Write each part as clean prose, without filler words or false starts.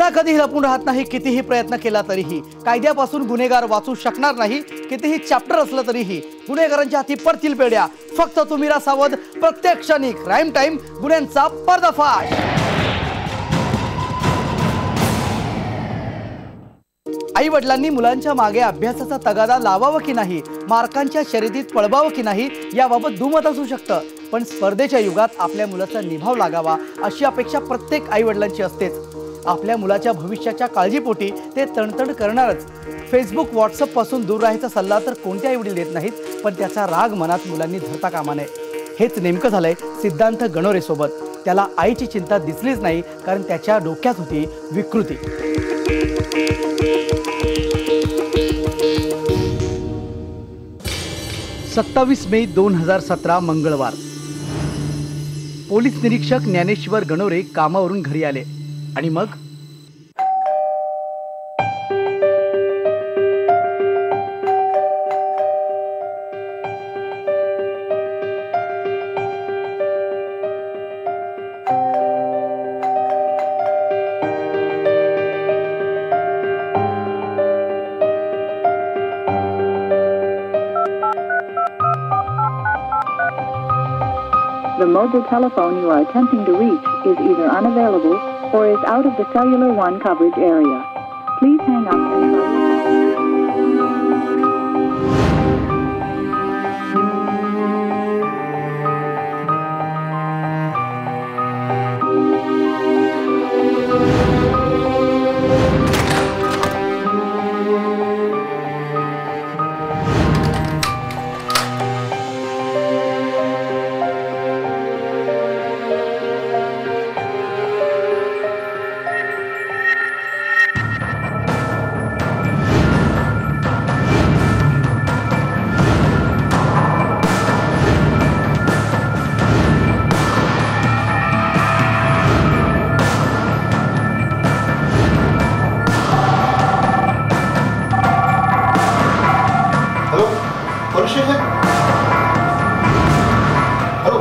गुन्हा कधीही लपून राहत नाही, कितीही प्रयत्न केला तरीही. कायद्यापासून गुन्हेगार वाचू शकणार नाही, कितीही चॅप्टर असलं तरीही. गुन्हेगारांच्या हाती पडतील पेड्या. फक्त तुम्ही राहा सावध. प्रत्येक क्षणी क्राईम टाइम, गुन्ह्यांचा पर्दाफाश. आई वडिलांनी मुलांच्या मागे अभ्यासाचा तगादा लावावा की नाही, मार्कांच्या शर्यतीत पळवावं की नाही याबाबत दुमत असू शकतं. पण स्पर्धेच्या युगात आपल्या मुलाचा निभाव लागावा अशी अपेक्षा प्रत्येक आई वडिलांची असतेच. आपल्या मुलाच्या भविष्याच्या काळजीपोटी ते तणतण करणारच. फेसबुक व्हॉट्सअप पासून दूर राहायचा सल्ला तर कोणत्या आई वडील देत नाहीत, पण त्याचा राग मनात मुलांनी धरता कामा नये. हेच नेमकं झालंय सिद्धांत गणोरे सोबत. त्याला आईची चिंता दिसलीच नाही, कारण त्याच्या डोक्यात होती विकृती. 27 मे 2017 मंगळवार. पोलीस निरीक्षक ज्ञानेश्वर गणोरे कामावरून घरी आले आणि मग The mobile telephone you are attempting to reach is either unavailable or is out of the Cellular One coverage area. Please hang up and try. Hello,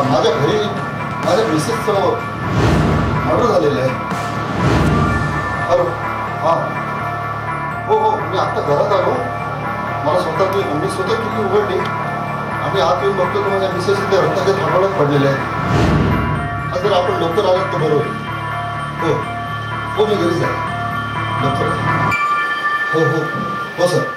माझ्या घरी माझ्या मिसेसचं ऑर्डर झालेलं आहे. हॅलो, हां, हो हो, मी आत्ता घरात आलो. मला मी स्वतः खिडकी उघडली आणि आत येऊन बघतो तर माझ्या मिसेस इथे रक्ताच्या थांबवण्यात पडलेले आहेत. आज जर आपण लवकर आलात तर बरोबर. हो हो, मी घरीच आहे. लवकर. हो हो हो सर.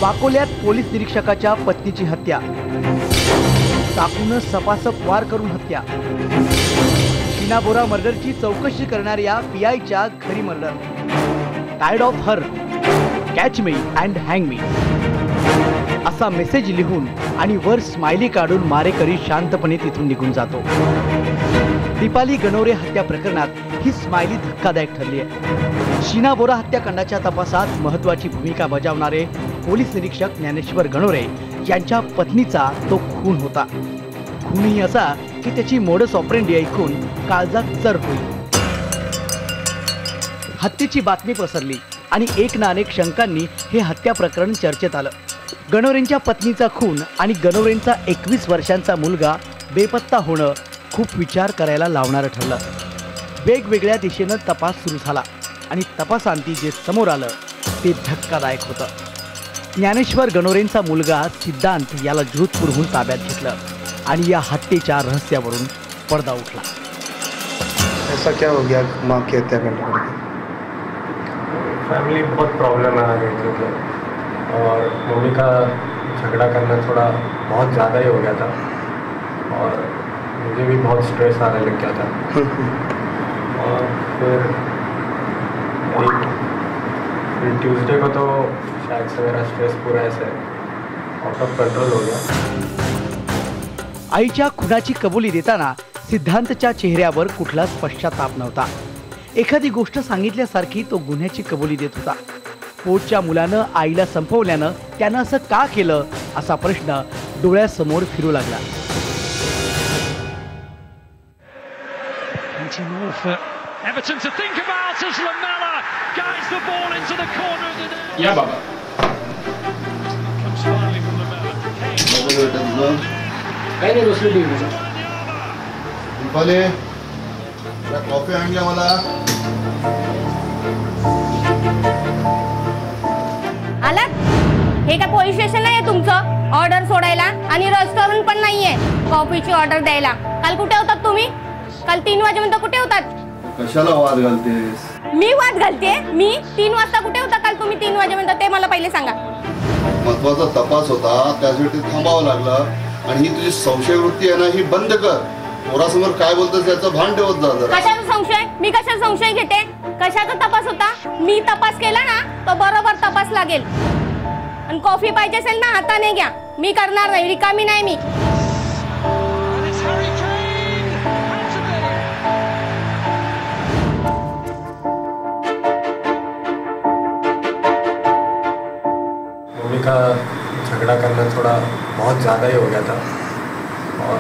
वाकोल्यात पोलीस निरीक्षकाच्या पत्नीची हत्या. टाकूनच सपासप वार करून हत्या. शीना बोरा मर्डरची चौकशी करणाऱ्या PIच्या घरी murder. Tired of her, catch me and hang me असा मेसेज लिहून आणि वर स्माइली काढून मारेकरी शांतपणे तिथून निघून जातो. दीपाली गणोरे हत्या प्रकरणात ही स्माइली धक्कादायक ठरली आहे. शीना बोरा हत्याकांडाच्या तपासात महत्त्वाची भूमिका बजावणारे पोलीस निरीक्षक ज्ञानेश्वर गणोरे यांच्या पत्नीचा तो खून होता. खूनही असा की त्याची मोडस ऑपरेंडी ऐकून काळजात चर होईल. हत्येची बातमी पसरली आणि एक ना अनेक शंकांनी हे हत्या प्रकरण चर्चेत आलं. गणोरेंच्या पत्नीचा खून आणि गणोरेंचा 21 वर्षांचा मुलगा बेपत्ता होणं खूप विचार करायला लावणारं ठरलं. वेगवेगळ्या दिशेनं तपास सुरू झाला आणि तपासांती जे समोर आलं ते धक्कादायक होतं. ज्ञानेश्वर गणोरेंचा मुलगा सिद्धांत याला जोधपूरहून ताब्यात घेतलं आणि या हत्येच्या रहस्यावरून पडदा उठला. ऐसा क्या हो गया माँ की हत्या करने पड़ गई? फैमिली बहुत प्रॉब्लम आ रही थी और मम्मी का झगड़ा करना थोड़ा बहुत ज़्यादा ही हो गया था और मुझे भी बहुत स्ट्रेस आने लग गया था. और फिर ट्यूसडे को तो शायद से मेरा स्ट्रेस पूरा ऐसे आउट ऑफ कंट्रोल हो गया. आईच्या खुनाची कबुली देताना सिद्धांतच्या चेहऱ्यावर कुठलाच पश्चाताप नव्हता. एखादी गोष्ट सांगितल्यासारखी तो गुन्ह्याची कबुली देत होता. पोटच्या मुलानं आईला संपवल्यानं त्यानं असं का केलं असा प्रश्न डोळ्यासमोर फिरू लागला. Everton to think about as Lamella guides the ball into the corner of the net. या बाबा. Comes finally from Lamella. काही नाही बसलो टीव्ही. दीपाली कॉफी आणल्या मला. आलात? हे काय पोलीस स्टेशन नाहीये तुमचं ऑर्डर सोडायला आणि रेस्टॉरंट पण नाहीये कॉफीची ऑर्डर द्यायला. काल कुठे होतात तुम्ही? काल 3 वाजेपर्यंत कुठे होतात? कशाला वाद घालतेस? मी वाद घालते? मी 3 वाजता कुठे होता काल तुम्ही 3 वाजेपर्यंत ते मला पहिले सांगा. महत्वाचा तपास होता त्यासाठी थांबावं लागलं आणि ही तुझी संशय वृत्ती आहे ना ही बंद कर. पोरासमोर काय बोलतोस याचं भान ठेवत जा जरा. कशाचा संशय? मी कशाचा संशय घेते? कशाचा तपास होता? मी तपास केला ना तो बरोबर तपास लागेल. आणि कॉफी पाहिजे असेल ना हाताने घ्या. मी करणार नाही, रिकामी नाही मी. मम्मी का झगड़ा करना थोड़ा बहुत ज़्यादा ही हो गया था और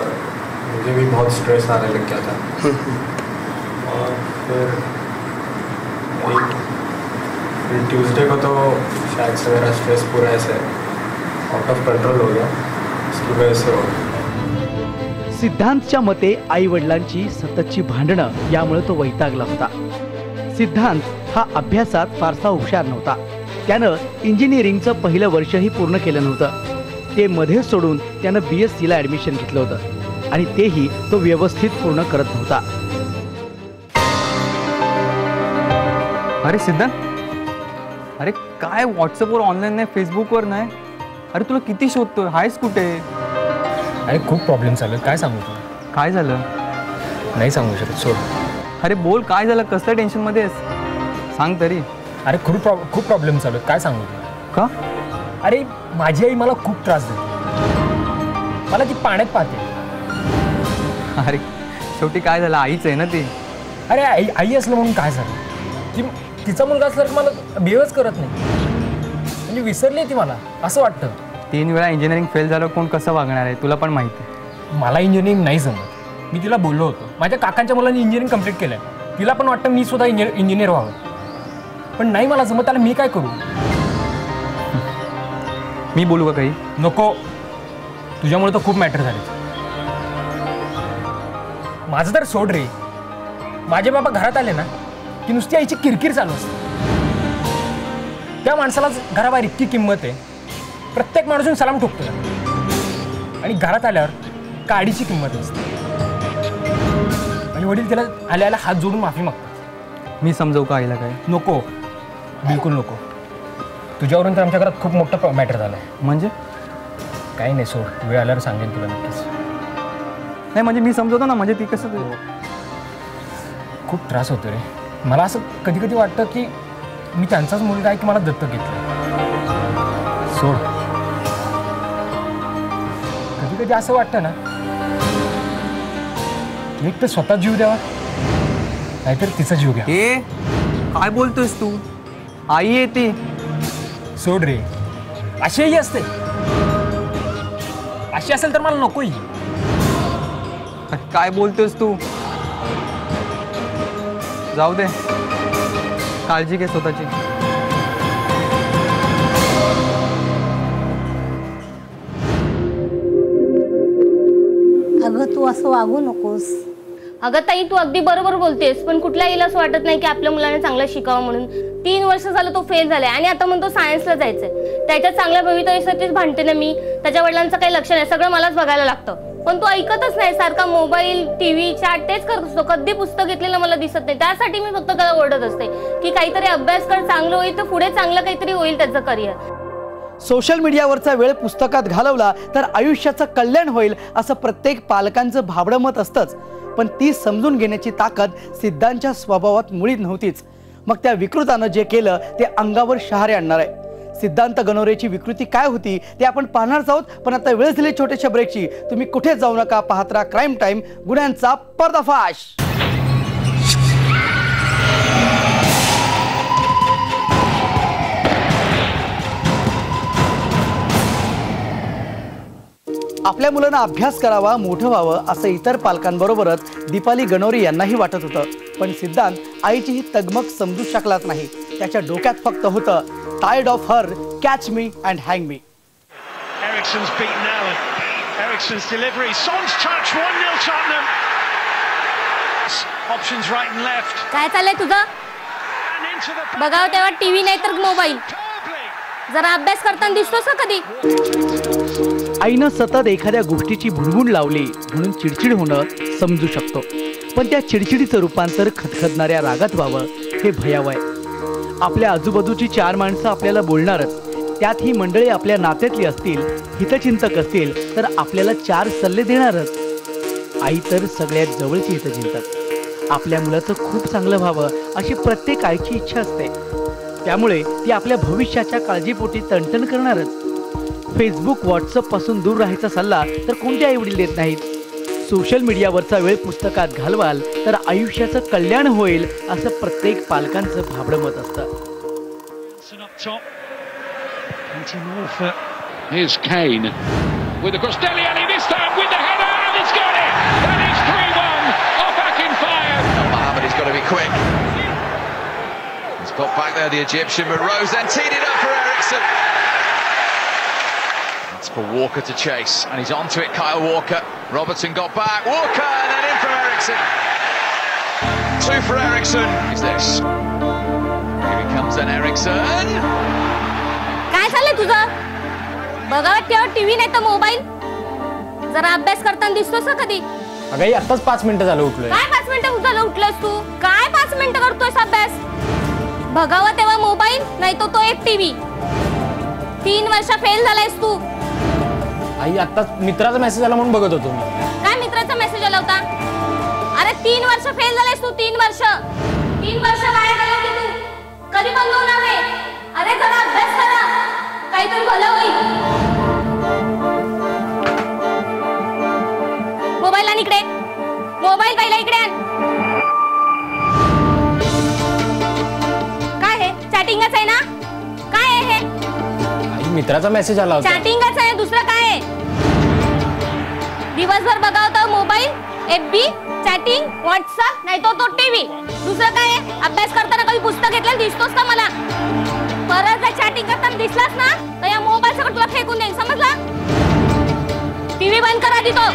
मुझे भी बहुत स्ट्रेस आने लग गया था. और फिर ट्यूसडे को तो शायद से मेरा स्ट्रेस पूरा ऐसे आउट ऑफ कंट्रोल हो गया. इसकी वजह से हो. सिद्धांतच्या मते आई वडिलांची सततची भांडणं यामुळे तो वैतागला होता. सिद्धांत हा अभ्यासात फारसा हुशार नव्हता. त्यानं इंजिनिअरिंगचं पहिलं वर्षही पूर्ण केलं नव्हतं. ते मध्येच सोडून त्यानं BSc ॲडमिशन घेतलं होतं आणि तेही तो व्यवस्थित पूर्ण करत नव्हता. अरे सिद्धांत, अरे काय व्हॉट्सअपवर ऑनलाईन नाही, फेसबुकवर नाही. अरे तुला किती शोधतोय, हायस कुठे? अरे खूप प्रॉब्लेम चालू आहेत. काय सांगू तुला? काय झालं? नाही सांगू शकत, सोड. अरे बोल, काय झालं? कसं टेन्शनमध्ये आहेस? सांग तरी. अरे खूप प्रॉब्लेम चालू आहेत. काय सांगू तुला? का? अरे माझी आई मला खूप त्रास देते. मला ती पाण्यात पाहते. अरे शेवटी काय झालं? आईच आहे ना ती. अरे आई असलं म्हणून काय झालं? ती तिचा मुलगा असल्यावर मला बिहेवच करत नाही. म्हणजे विसरली ती मला असं वाटतं. 3 वेळा इंजिनिअरिंग फेल झालं, कोण कसं वागणार आहे तुला पण माहिती आहे. मला इंजिनिअरिंग नाही जमत. मी तिला बोललो होतो. माझ्या काकांच्या मुलांनी इंजिनिअरिंग कंप्लीट केलं आहे. तिला पण वाटतं मी सुद्धा इंजिनियर व्हावं. पण नाही मला जमत. त्याला मी काय करू? मी बोलू का काही? नको. तुझ्यामुळे तर खूप मॅटर झाले. माझं तर सोड रे. माझे बाबा घरात आले ना की नुसती आईची किरकिर चालू असते. त्या माणसाला घराबाहेर इतकी किंमत आहे. प्रत्येक माणूस सलाम ठोकतो आणि घरात आल्यावर काडीची किंमत असते. आणि वडील त्याला आल्याला हात जोडून माफी मागतात. मी समजवू का आईला काय? नको, बिलकुल नको. तुझ्यावरून तर आमच्या घरात खूप मोठं मॅटर झालं आहे. म्हणजे? काही नाही, सोड. वेळ आल्यावर सांगेन तुला नक्कीच. नाही म्हणजे मी समजवतो ना. म्हणजे ती कसं खूप त्रास होतो रे. मला असं कधी कधी वाटतं की मी त्यांचाच मुलगा आहे की मला दत्तक घेतलं. सोड. कधी कधी असं वाटतं ना एक तर स्वतः जीव द्यावा नाहीतर तिचा जीव घ्या. हे काय बोलतोयस तू? आई आहे ती. सोड रे. अशीही असते. अशी असेल तर मला नकोही. काय बोलतोयस तू? जाऊ दे, काळजी घे स्वतःची. अगं तू असं वागू नकोस. अगं ताई तू अगदी बरोबर बोलतेस. पण कुठल्या आईला असं वाटत नाही की आपल्या मुलाने चांगलं शिकावं म्हणून. 3 वर्ष झालं तो फेल झालाय आणि आता म्हणतो सायन्सला जायचंय. त्याच्या चांगल्या भवितव्यासाठीच भांडते ना मी. त्याच्या वडिलांचं काही लक्ष नाही. सगळं मलाच बघायला लागतं. पण तो ऐकतच नाही. सारखा मोबाईल, TV, चॅट तेच करत असतो. कधी पुस्तक घेतलेलं मला दिसत नाही. त्यासाठी मी फक्त त्याला ओरडत असते की काहीतरी अभ्यास कर, चांगलं होईल तर पुढे चांगलं काहीतरी होईल त्याचं करिअर. सोशल मीडियावरचा वेळ पुस्तकात घालवला तर आयुष्याचं कल्याण होईल असं प्रत्येक पालकांचं भाबडं मत असतंच. पण ती समजून घेण्याची ताकद सिद्धांच्या स्वभावात मुळीच नव्हतीच. मग त्या विकृतानं जे केलं ते अंगावर शहारे आणणार आहे. सिद्धांत गणोरेची विकृती काय होती ते आपण पाहणारच आहोत. पण आता वेळ झाली छोट्याशा ब्रेकची. तुम्ही कुठे जाऊ नका. पाहत राहा क्राईम टाईम, गुन्ह्यांचा पर्दाफाश. आपल्या मुलांना अभ्यास करावा, मोठं व्हावं असं इतर पालकांबरोबरच दीपाली गणोरे यांनाही वाटत होतं. पण सिद्धांत आईची ही तगमग समजू शकलाच नाही. त्याच्या डोक्यात फक्त होतं tired of her, catch me and hang me. Ericsson's beaten Allen. Ericsson's delivery. Son's touch. 1-0 Tottenham. Options right and left. काय चाललंय तुझं? बघाव तेव्हा टीव्ही नाही तर मोबाईल. जरा अभ्यास करताना दिसतोस का कधी? आईनं सतत एखाद्या गोष्टीची भुणभुण लावली म्हणून चिडचिड होणं समजू शकतो. पण त्या चिडचिडीचं रूपांतर खदखदणाऱ्या रागात व्हावं हे भयावह आहे. आपल्या आजूबाजूची 4 माणसं आपल्याला बोलणारच. त्यात ही मंडळी आपल्या नात्यातली असतील, हितचिंतक असतील तर आपल्याला 4 सल्ले देणारच. आई तर सगळ्यात जवळची हितचिंतक. आपल्या मुलाचं खूप चांगलं व्हावं अशी प्रत्येक आईची इच्छा असते. त्यामुळे ती आपल्या भविष्याच्या काळजीपोटी तणतण करणारच. फेसबुक, व्हॉट्सअप पासून दूर राहायचा सल्ला तर कोणते आईवडील देत नाहीत. सोशल मीडियावरचा वेळ पुस्तकात घालवाल तर आयुष्याचं कल्याण होईल असं प्रत्येक पालकांचं भाबडं मत असतं. Here's Kane with the cross. Dele Alli this time with the header and it's got it. That is 3-1 off Akinfire. Mohamed has got to be quick. He's got back there the Egyptian, but Rose then teed it up for Ericsson. That's for Walker to chase and he's onto it. Kyle Walker. Robertson got back. Walker and then in from Ericsson. 2 for Ericsson. Is this? Here he comes then Ericsson. काय चाललंय तुझं? बघा तेव्हा TV नाही तर mobile. जरा अभ्यास करताना दिसतोस का कधी? अगं आताच 5 मिनिटं झालं उठलोय. काय 5 मिनिटं झालं उठलंस तू? काय 5 मिनिटं करतोयस अभ्यास? बघावा तेव्हा मोबाईल नाही तो एक टीव्ही. 3 वर्ष फेल झालायस तू. आई आताच मित्राचा मेसेज आला म्हणून बघत होतो मी. काय मित्राचा मेसेज आला होता? अरे 3 वर्ष फेल झालायस तू. 3 वर्ष. 3 वर्ष काय झालं की तू? कधी बंद होणार आहे? अरे जरा अभ्यास करा, काहीतरी भलं होईल. मोबाईल आण इकडे. मोबाईल पहिला इकडे आण. काय हे? चॅटिंगच आहे ना? काय आहे हे? आई मित्राचा मेसेज आला होता. चॅटिंगच आहे, दुसरं काय आहे? दिवसभर बघावता मोबाईल, FB, चॅटिंग, व्हॉट्सअप नाही तो टीव्ही. दुसरं काय आहे? अभ्यास करताना कधी पुस्तक घेतलं दिसतोस का मला? परत जर चॅटिंग करताना दिसलास ना तर या मोबाईल सगळं तुला फेकून देईन, समजला? टीव्ही बंद करा आधी तो.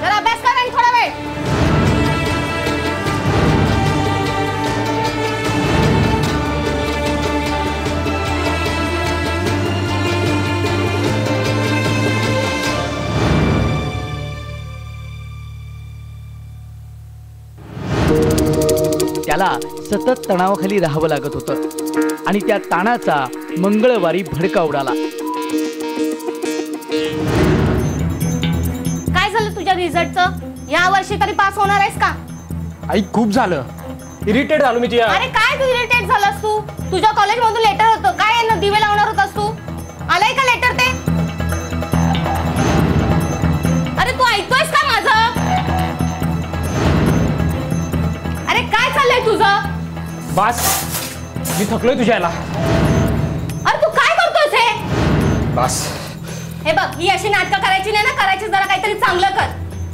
जरा अभ्यास कर आणि थोडा वेळ. त्याला सतत तणावाखाली राहावं लागत होतं आणि त्या ताणाचा मंगळवारी भडका उडाला. काय झालं तुझ्या रिझल्टचं? या वर्षी तरी पास होणार आहेस का? आई खूप झालं. इरिटेट झालो मी तुझ्या. अरे काय तू इरिटेट झालास तू? तुझ्या कॉलेज मधून लेटर होतं. काय ना दिवे लावणार होतास तू? आलाय का लेटर ते? अरे तू ऐकतोयस का माझं? अरे काय चाललंय तुझं? बस मी थकलोय तुझ्याला. अरे तू काय करतोयस हे? बस हे बघ, ही अशी नाटकं करायची नाही ना. करायची जरा काहीतरी चांगलं कर,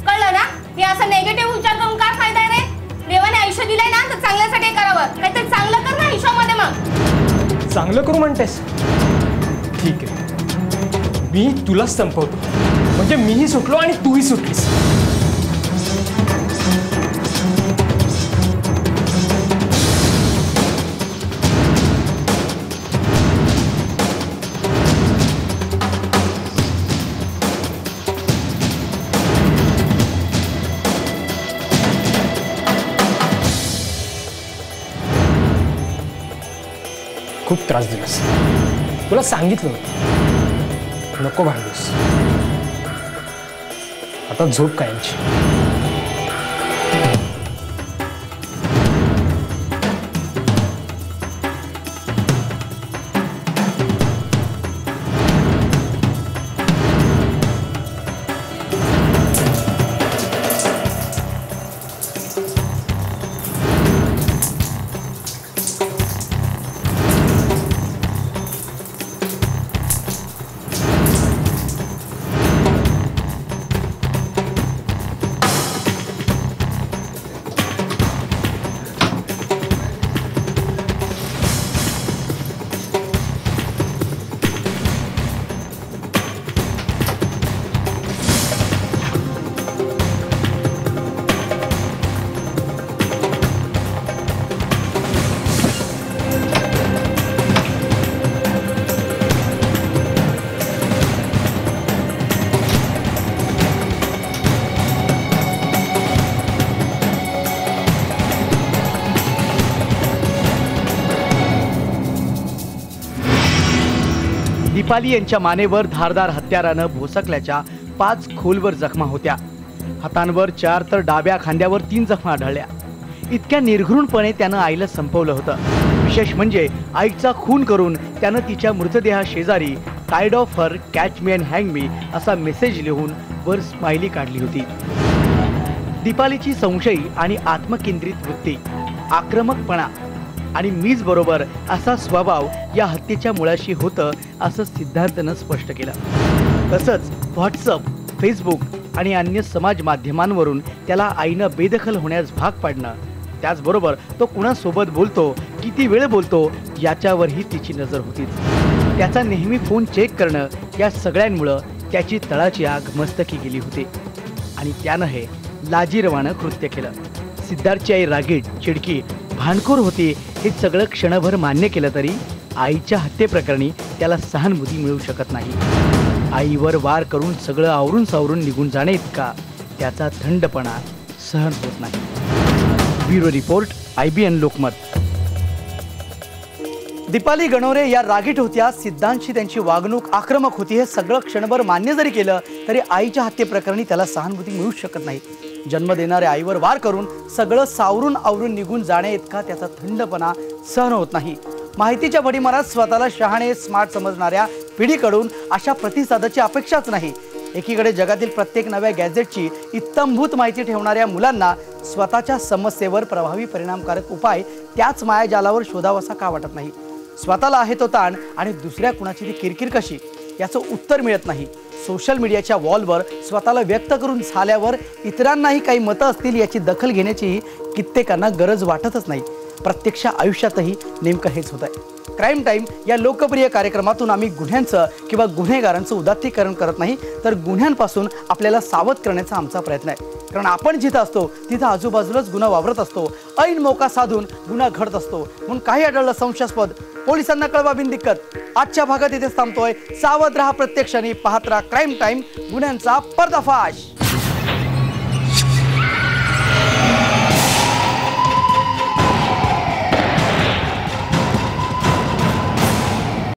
कळलं ना? हे असं नेगेटिव्ह विचार करून काय फायदा आहे रे? देवाने आयुष्य दिलंय ना तर चांगल्यासाठी करावं. काहीतरी चांगलं कर ना आयुष्यामध्ये. मग चांगलं करू म्हणतेस? ठीक आहे, मी तुलाच संपवतो. म्हणजे मीही सुटलो आणि तूही सुटलीस. खूप त्रास दिलास. तुला सांगितलं नको भांडूस. आता झोप कायमची. दीपाली यांच्या मानेवर धारदार हत्यारानं भोसकल्याच्या 5 खोलवर जखमा होत्या. हातांवर 4 तर डाव्या खांद्यावर 3 जखमा आढळल्या. इतक्या निर्घृणपणे त्यानं आईला संपवलं होतं. विशेष म्हणजे आईचा खून करून त्यानं तिच्या मृतदेहा शेजारी tied of her, catch me and hang me असा मेसेज लिहून वर स्माइली काढली होती. दीपालीची संशयी आणि आत्मकेंद्रित वृत्ती, आक्रमकपणा आणि मीच बरोबर असा स्वभाव या हत्येच्या मुळाशी होतं असं सिद्धार्थनं स्पष्ट केलं. तसंच व्हॉट्सअप, फेसबुक आणि अन्य समाज माध्यमांवरून त्याला आईनं बेदखल होण्यास भाग पाडणं, त्याचबरोबर तो कुणासोबत बोलतो, किती वेळ बोलतो याच्यावरही तिची नजर होतीच. त्याचा नेहमी फोन चेक करणं या सगळ्यांमुळं त्याची तळाची आग मस्तकी गेली होती आणि त्यानं हे लाजिरवाणं कृत्य केलं. सिद्धार्थची आई रागीट, चिडकी, भांडखोर होती हे सगळं क्षणभर मान्य केलं तरी आईच्या हत्येप्रकरणी त्याला सहानुभूती मिळू शकत नाही. आईवर वार करून सगळं आवरून सावरून निघून जाणे इतका त्याचा थंडपणा सहन होत नाही. Bureau report, IBN Lokmat. Deepali Ganore या रागीट होत्या. सिद्धांतची त्यांची वागणूक आक्रमक होती हे सगळं क्षणभर मान्य जरी केलं तरी आईच्या हत्येप्रकरणी त्याला सहानुभूती मिळू शकत नाही. जन्म देणाऱ्या आईवर वार करून सगळं सावरून आवरून निघून जाणे इतका त्याचा थंडपणा सहन होत नाही. माहितीच्या भडीमारात स्वतःला शहाणे, स्मार्ट समजणाऱ्या पिढीकडून अशा प्रतिसादाची अपेक्षाच नाही. एकीकडे जगातील प्रत्येक नव्या गॅजेटची इत्तमभूत माहिती ठेवणाऱ्या मुलांना स्वतःच्या समस्येवर प्रभावी परिणामकारक उपाय त्याच मायाजालावर शोधावासा का वाटत नाही. स्वतःला आहे तो ताण आणि दुसऱ्या कुणाची ती किरकिर कशी याचं उत्तर मिळत नाही. सोशल मीडियाच्या वॉलवर स्वतःला व्यक्त करून झाल्यावर इतरांनाही काही मतं असतील याची दखल घेण्याची कित्येकांना गरज वाटतच नाही. प्रत्यक्ष आयुष्यातही नेमकं हेच होत आहे. क्राईम टाईम या लोकप्रिय कार्यक्रमातून आम्ही गुन्ह्यांचं किंवा गुन्हेगारांचं उदात्तीकरण करत नाही तर गुन्ह्यांपासून आपल्याला सावध करण्याचा आमचा प्रयत्न आहे. कारण आपण जिथं असतो तिथं आजूबाजूलाच गुन्हा वावरत असतो. ऐन मौका साधून गुन्हा घडत असतो. म्हणून काही आढळलं संशयास्पद, पोलिसांना कळवा बिनदिक्कत. आजच्या भागात इथेच थांबतोय. सावध राहा, प्रत्यक्षाने पाहत राहा क्राईम टाईम, गुन्ह्यांचा पर्दाफाश.